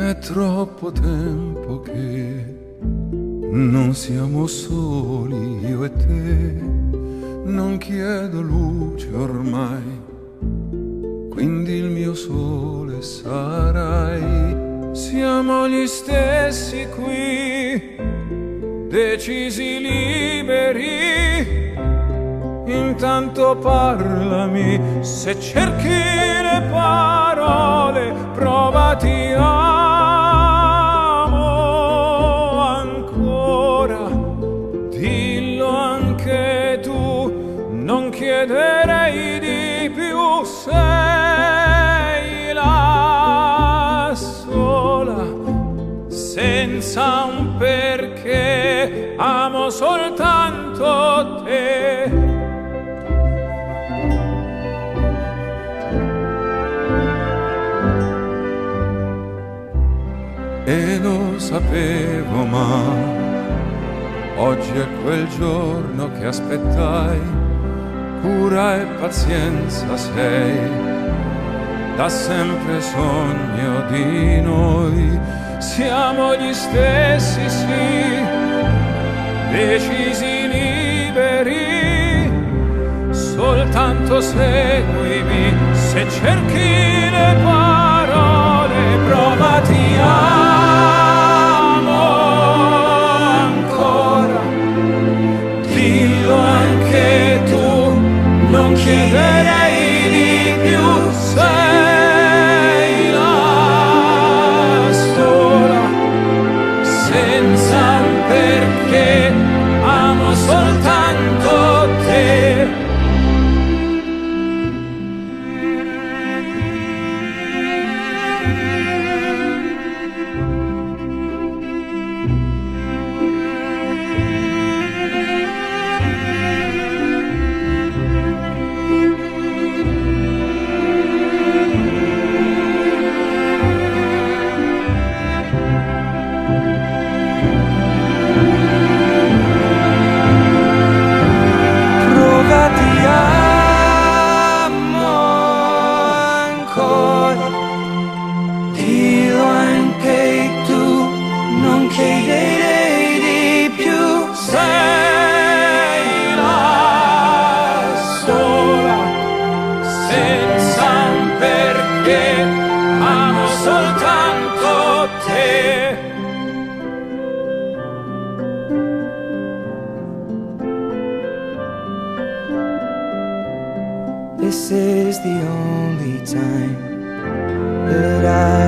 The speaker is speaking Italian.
È troppo tempo che non siamo soli io e te. Non chiedo luce ormai, quindi il mio sole sarai. Siamo gli stessi qui, decisi liberi. Intanto parlami, se cerchi le parole, provati amo ancora. Dillo anche tu, non chiederei di più. Sei la sola, senza un perché, amo soltanto te. E lo sapevo, ma oggi è quel giorno che aspettai. Cura e pazienza sei, da sempre sogno di noi. Siamo gli stessi, sì, decisi liberi. Soltanto seguimi, se cerchi le parole, provati amo ancora. Dillo anche tu, non chiederei di più. Sei la sola, senza un perché, amo soltanto te. Dillo anche tu, non chiederei di più. Sei la sola, senza un perché, amo soltanto te. This is the only time that I